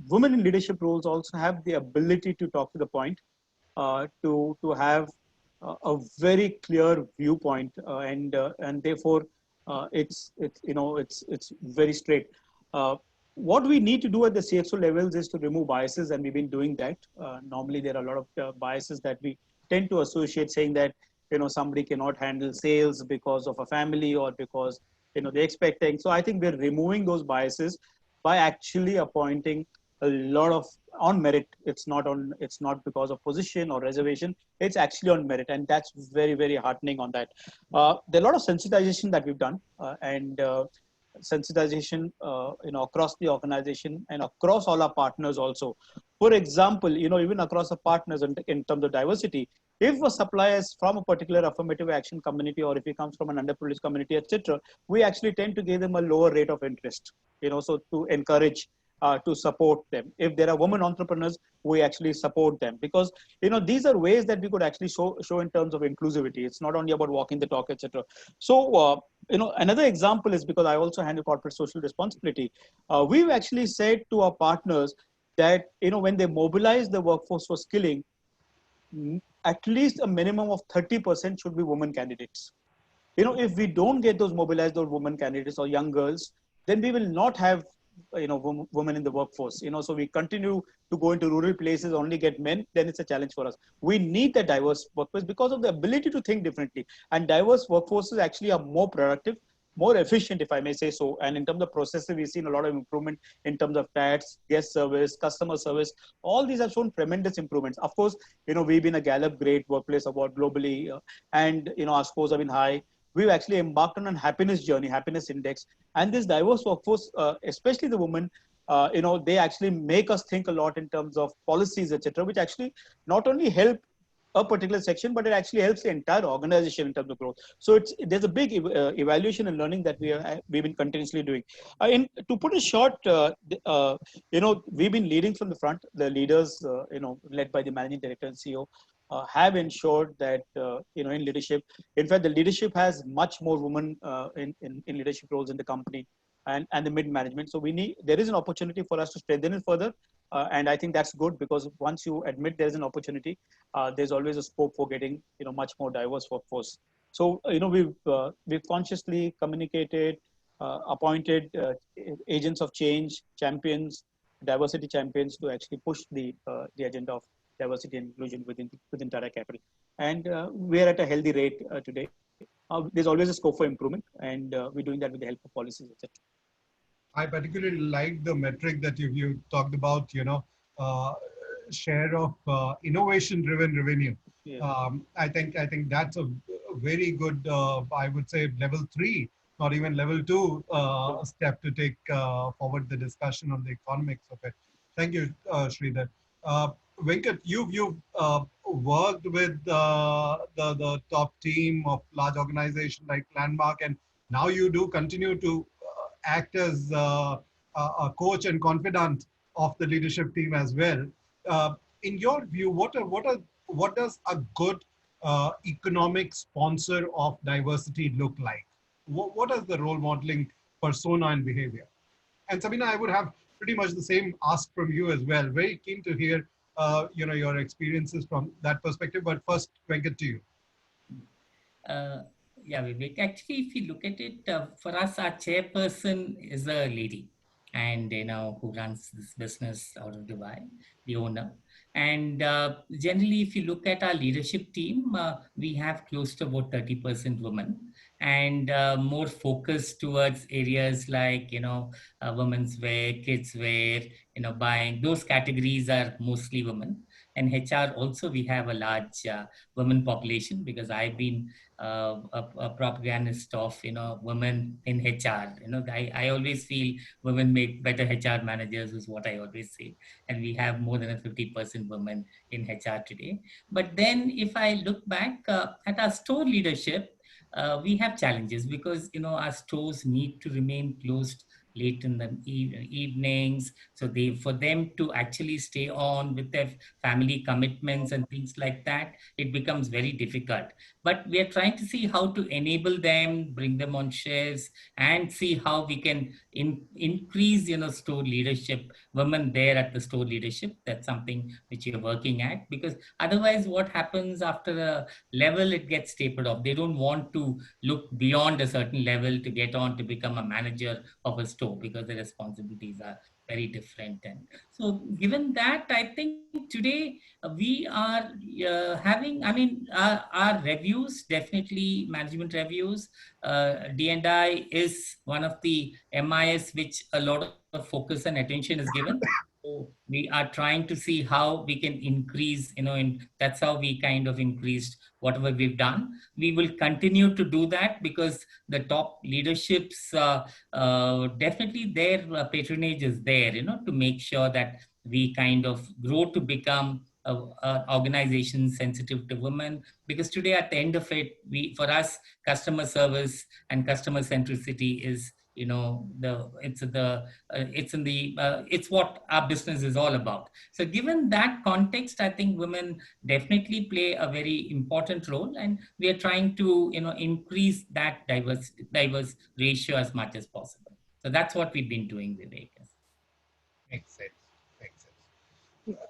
women in leadership roles also have the ability to talk to the point, to have a very clear viewpoint, and therefore it's you know, it's very straight. what we need to do at the CXO levels is to remove biases, and we've been doing that. Normally, there are a lot of biases that we tend to associate, saying that somebody cannot handle sales because of a family or because they're expecting. So I think we're removing those biases by actually appointing a lot of on merit. It's not because of position or reservation. It's actually on merit, and that's very, very heartening on that. There are a lot of sensitization that we've done, and sensitization across the organization and across all our partners also. For example, even across the partners in terms of diversity, if a supplier is from a particular affirmative action community, or if he comes from an underprivileged community, etc., we actually tend to give them a lower rate of interest, so to encourage, to support them. If there are women entrepreneurs, we actually support them, because these are ways that we could actually show in terms of inclusivity. It's not only about walking the talk, etc. So another example is, because I also handle corporate social responsibility, we've actually said to our partners that when they mobilize the workforce for skilling, at least a minimum of 30% should be women candidates. If we don't get those mobilized, those women candidates or young girls, then we will not have women in the workforce. So we continue to go into rural places, only get men, then it's a challenge for us. We need the diverse workforce because of the ability to think differently, and diverse workforces actually are more productive, more efficient, if I may say so. And in terms of processes, we've seen a lot of improvement in terms of tax, guest service, customer service. All these have shown tremendous improvements. Of course, we've been a Gallup Great Workplace Award globally, and our scores have been high. We've actually embarked on a happiness journey, happiness index, and this diverse workforce, especially the women, they actually make us think a lot in terms of policies, etc., which actually not only help a particular section, but it actually helps the entire organization in terms of growth. So there's a big evaluation and learning that we've been continuously doing. To put it short, we've been leading from the front. The leaders, led by the managing director and CEO, have ensured that in leadership. In fact, the leadership has much more women in leadership roles in the company and the mid management. So there is an opportunity for us to strengthen it further. And I think that's good, because once you admit there's an opportunity, there's always a scope for getting much more diverse workforce. So we've consciously communicated, appointed agents of change, champions, diversity champions, to actually push the agenda of diversity and inclusion within Tata Capital. And we're at a healthy rate today. There's always a scope for improvement, and we're doing that with the help of policies, etc. I particularly like the metric that you talked about, share of innovation-driven revenue. Yeah. I think that's a very good, I would say, level 3, not even level 2 step to take forward the discussion on the economics of it. Thank you, Sridhar. Venkat, you've worked with the top team of large organizations like Landmark, and now you do continue to act as a coach and confidant of the leadership team as well. In your view, what does a good economic sponsor of diversity look like? What is the role modeling persona and behavior? And Sabina, I would have pretty much the same ask from you as well. Very keen to hear your experiences from that perspective. But first, Venkat, to you. Yeah, Vivek. Actually, if you look at it, for us, our chairperson is a lady, and who runs this business out of Dubai, the owner. And generally, if you look at our leadership team, we have close to about 30% women, and more focused towards areas like women's wear, kids wear, buying. Those categories are mostly women. And HR also, we have a large women population, because I've been a propagandist of women in HR. I always feel women make better HR managers, is what I always say, and we have more than a 50% women in HR today. But then if I look back at our store leadership, we have challenges, because our stores need to remain closed late in the evenings, so for them to actually stay on with their family commitments and things like that, it becomes very difficult. But we are trying to see how to enable them, bring them on shares, and see how we can increase, store leadership, women there at the store leadership. That's something which you're working at, because otherwise what happens after a level, it gets tapered off. They don't want to look beyond a certain level to get on to become a manager of a store, because the responsibilities are very different. And so given that, I think today we are having, our reviews, definitely management reviews, D&I is one of the MIS which a lot of focus and attention is given. So we are trying to see how we can increase, and that's how we kind of increased whatever we've done. We will continue to do that, because the top leaderships, definitely their patronage is there, to make sure that we kind of grow to become an organization sensitive to women. Because today, at the end of it, for us, customer service and customer centricity is, it's what our business is all about. So given that context, I think women definitely play a very important role, and we are trying to increase that diverse ratio as much as possible. So that's what we've been doing, Vivek. Makes sense.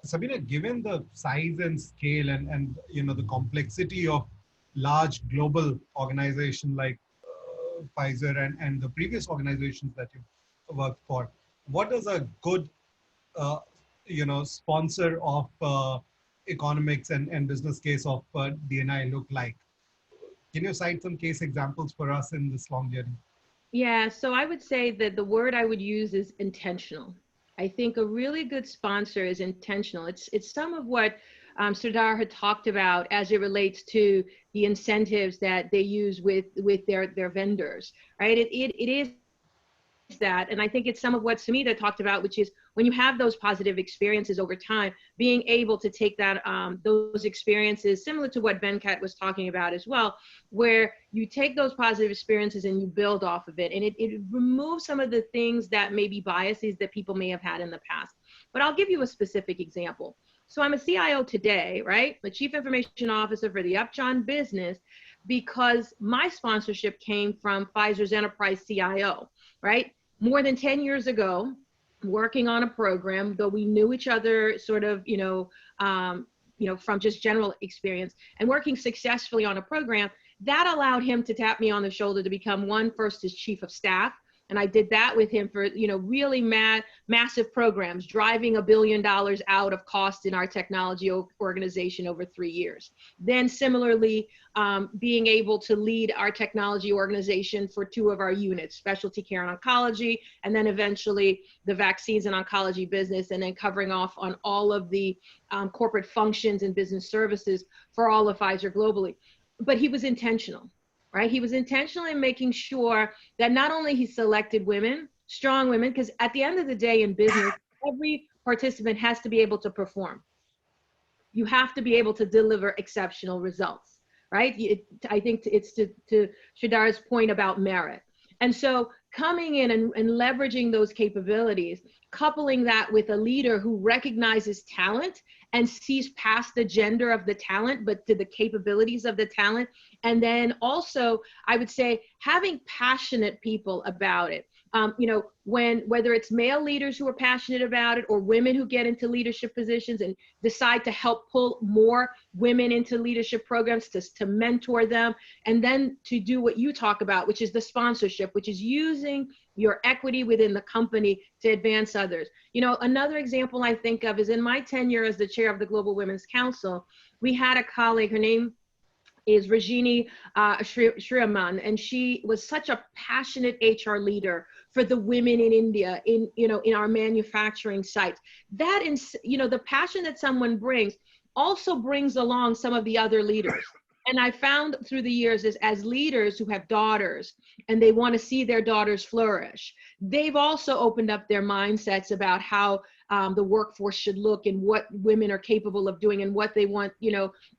Sabina, given the size and scale and the complexity of large global organization like Pfizer and the previous organizations that you worked for, what does a good sponsor of economics and business case of D&I look like? Can you cite some case examples for us in this long journey? Yeah, so I would say that the word I would use is intentional. I think a really good sponsor is intentional. It's some of what Sridhar had talked about as it relates to the incentives that they use with their vendors, right? It is that, and I think it's some of what Sumita talked about, which is when you have those positive experiences over time, being able to take that those experiences, similar to what Venkat was talking about as well, where you take those positive experiences and you build off of it, and it removes some of the things that may be biases that people may have had in the past. But I'll give you a specific example. So I'm a CIO today, right? The Chief Information Officer for the Upjohn business, because my sponsorship came from Pfizer's enterprise CIO, right? More than 10 years ago, working on a program, though we knew each other sort of, from just general experience, and working successfully on a program, that allowed him to tap me on the shoulder to become first his chief of staff. And I did that with him for, really massive programs, driving $1 billion out of cost in our technology organization over 3 years. Then similarly, being able to lead our technology organization for 2 of our units, specialty care and oncology, and then eventually the vaccines and oncology business, and then covering off on all of the corporate functions and business services for all of Pfizer globally. But he was intentional. Right? He was intentional in making sure that not only he selected women, strong women, because at the end of the day in business, every participant has to be able to perform. You have to be able to deliver exceptional results, right? I think it's to Sridhar's point about merit. And so coming in and leveraging those capabilities, coupling that with a leader who recognizes talent and sees past the gender of the talent, but to the capabilities of the talent. And then also, I would say, having passionate people about it. Whether it's male leaders who are passionate about it, or women who get into leadership positions and decide to help pull more women into leadership programs to mentor them, and then to do what you talk about, which is the sponsorship, which is using your equity within the company to advance others. Another example I think of is in my tenure as the chair of the Global Women's Council, we had a colleague, her name is Rajini Shriraman, and she was such a passionate HR leader for the women in India, in our manufacturing sites. That the passion that someone brings also brings along some of the other leaders. And I found through the years is as leaders who have daughters and they want to see their daughters flourish, they've also opened up their mindsets about how the workforce should look and what women are capable of doing and what they want,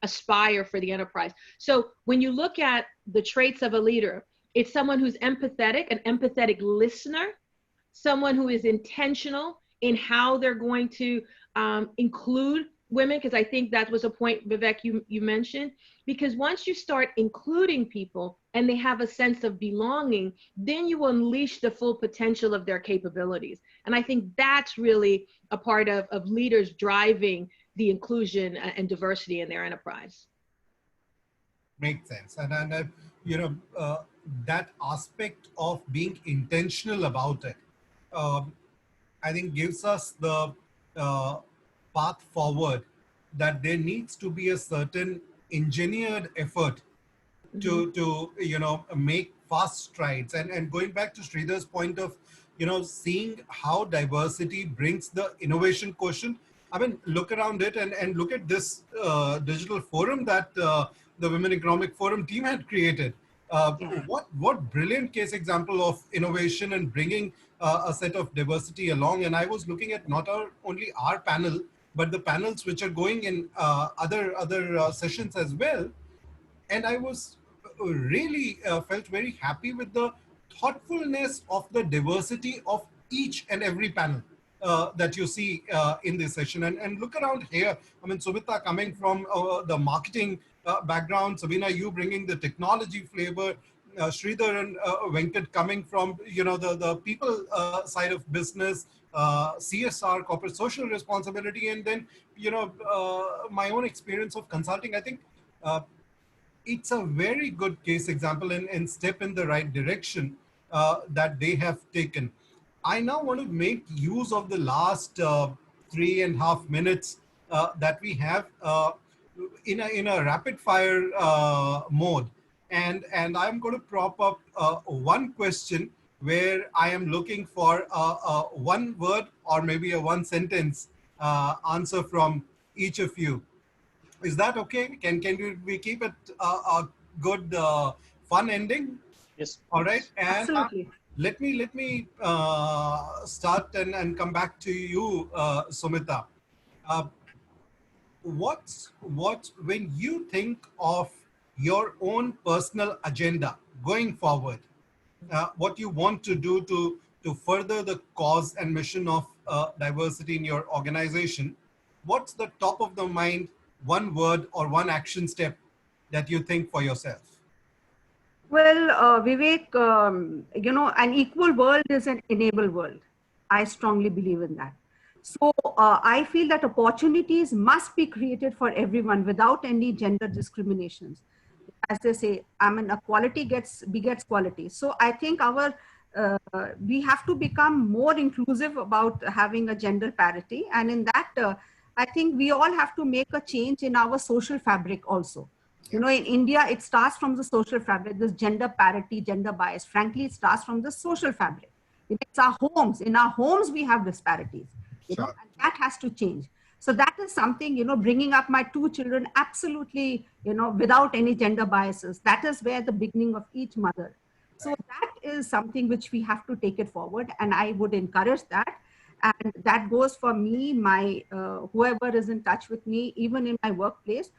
aspire for the enterprise. So when you look at the traits of a leader, it's someone who's empathetic, an empathetic listener, someone who is intentional in how they're going to include women, because I think that was a point, Vivek, you mentioned, because once you start including people and they have a sense of belonging, then you unleash the full potential of their capabilities. And I think that's really a part of leaders driving the inclusion and diversity in their enterprise. Makes sense. And you know, that aspect of being intentional about it, I think gives us the path forward, that there needs to be a certain engineered effort to you know, make fast strides. And going back to Sridhar's point of, you know, seeing how diversity brings the innovation quotient. I mean, look around it and look at this digital forum that the Women Economic Forum team had created. What brilliant case example of innovation and bringing a set of diversity along. And I was looking at not only our panel, but the panels which are going in other sessions as well. And I was really felt very happy with the thoughtfulness of the diversity of each and every panel that you see in this session. And look around here. I mean, Sumita coming from the marketing background, Sabina, you bringing the technology flavor, Sridhar and Venkat coming from, you know, the people side of business, CSR, corporate social responsibility, and then, you know, my own experience of consulting. I think it's a very good case example and step in the right direction that they have taken. I now want to make use of the last 3.5 minutes that we have in a rapid fire mode. And I'm going to prop up one question where I am looking for a one word or maybe a one sentence answer from each of you. Is that okay? Can we keep it a good fun ending? Yes. All right. And Absolutely. let me start and come back to you, Sumita. What when you think of your own personal agenda going forward, what you want to do to further the cause and mission of diversity in your organization, what's the top of the mind one word or one action step that you think for yourself? Well, Vivek, you know, an equal world is an enable world. I strongly believe in that. So I feel that opportunities must be created for everyone without any gender discriminations. As they say, I mean, quality begets quality. So I think we have to become more inclusive about having a gender parity. And in that, I think we all have to make a change in our social fabric also. You know, in India, it starts from the social fabric, this gender parity, gender bias. Frankly, it starts from the social fabric. It's our homes. In our homes, we have disparities. You know, and that has to change. So that is something, you know, bringing up my 2 children absolutely, you know, without any gender biases. That is where the beginning of each mother. So that is something which we have to take it forward. And I would encourage that. And that goes for me, my whoever is in touch with me, even in my workplace.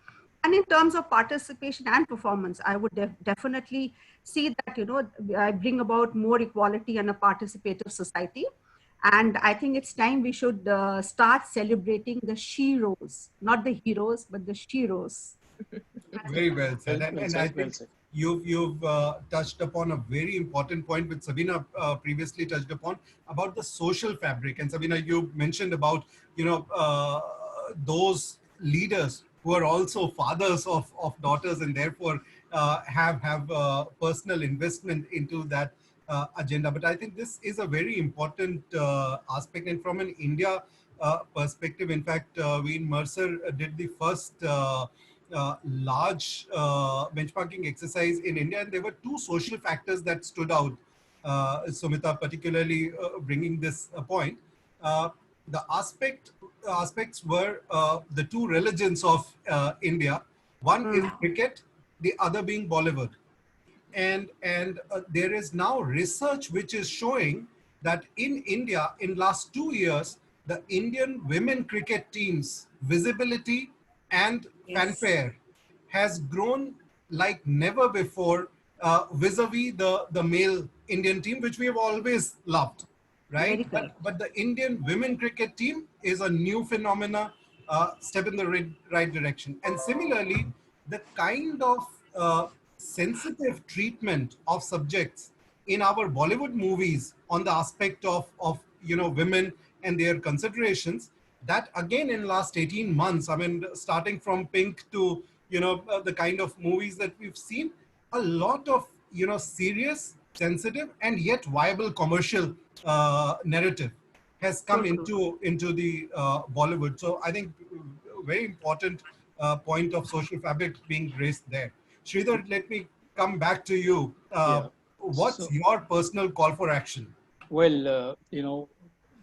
And in terms of participation and performance, I would definitely see that, you know, I bring about more equality and a participative society. And I think it's time we should start celebrating the she-ros, not the heroes, but the she-ros. Very well said. And I think you've touched upon a very important point which Sabina previously touched upon about the social fabric. And Sabina, you mentioned about, you know, those leaders who are also fathers of daughters and therefore have personal investment into that agenda. But I think this is a very important aspect. And from an India perspective, in fact, we in Mercer did the first large benchmarking exercise in India, and there were 2 social factors that stood out. Sumita, particularly bringing this point. The aspects were the 2 religions of India. One is cricket, the other being Bollywood. And there is now research which is showing that in India, in last 2 years, the Indian women cricket team's visibility and fanfare has grown like never before vis-a-vis the male Indian team, which we have always loved, right? But the Indian women cricket team is a new phenomena. step in the right direction. And similarly, the kind of sensitive treatment of subjects in our Bollywood movies on the aspect of women and their considerations, that again in last 18 months, I mean, starting from Pink to, the kind of movies that we've seen, a lot of, serious, sensitive, and yet viable commercial narrative has come into the Bollywood. So I think very important point of social fabric being raised there. Sridhar, let me come back to you. What's your personal call for action? Well,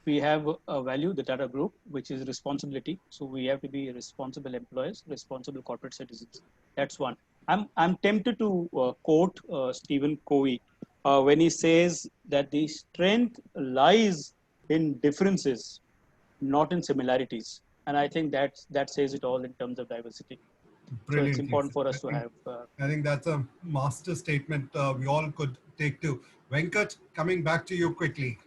we have a value, the Tata Group, which is responsibility. So we have to be responsible employers, responsible corporate citizens. That's one. I'm tempted to quote Stephen Covey when he says that the strength lies in differences, not in similarities. And I think that says it all in terms of diversity. So it's important for us to have. I think that's a master statement we all could take to. Venkat, coming back to you quickly.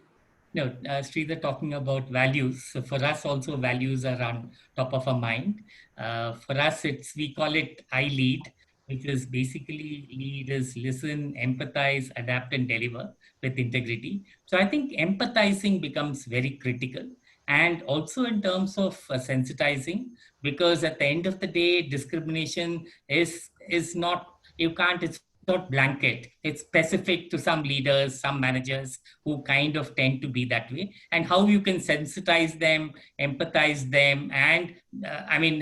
No, Sridhar, talking about values. So for us also values are on top of our mind. For us, we call it I lead, which is basically lead is listen, empathize, adapt, and deliver with integrity. So I think empathizing becomes very critical. And also in terms of sensitizing, because at the end of the day, discrimination is not, it's not blanket. It's specific to some leaders, some managers who kind of tend to be that way, and how you can sensitize them, empathize them, and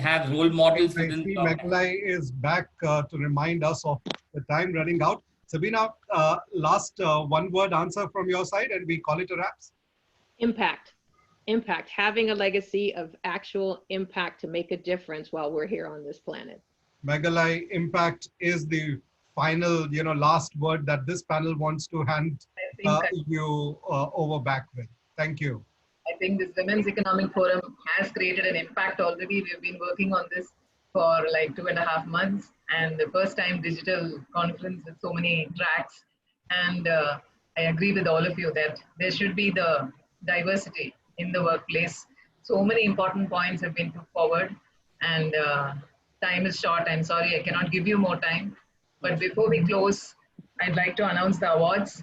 have role models within the Meghalai is back to remind us of the time running out. Sabina, last one word answer from your side and we call it a wraps. Impact, having a legacy of actual impact to make a difference while we're here on this planet. Meghalai, impact is the final, last word that this panel wants to hand you over back with. Thank you. I think this Women's Economic Forum has created an impact already. We've been working on this for like 2.5 months, and the first time digital conference with so many tracks. And I agree with all of you that there should be the diversity in the workplace. So many important points have been put forward, and time is short. I'm sorry, I cannot give you more time. But before we close, I'd like to announce the awards.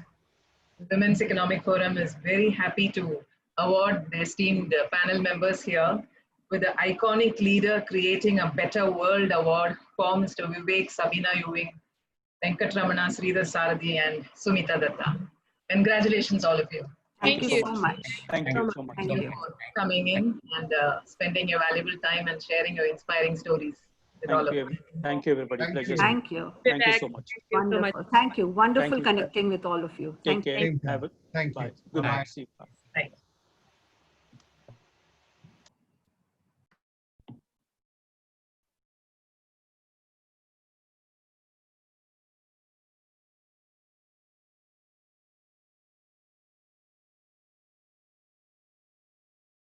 The Women's Economic Forum is very happy to award the esteemed panel members here with the Iconic Leader Creating a Better World Award for Mr. Vivek, Sabina Ewing, Venkatramana, Sridhar Sarathi, and Sumita Datta. Congratulations, all of you. Thank you so much. Thank you so much. Thank you for coming in and spending your valuable time and sharing your inspiring stories with all of us. Thank you, everybody. Thank you. Thank you. Thank you so much. Wonderful. Thank you. Wonderful Thank you. connecting with all of you. Take Thank you. care. Thank you. Bye. Good Bye. night. See you. Bye.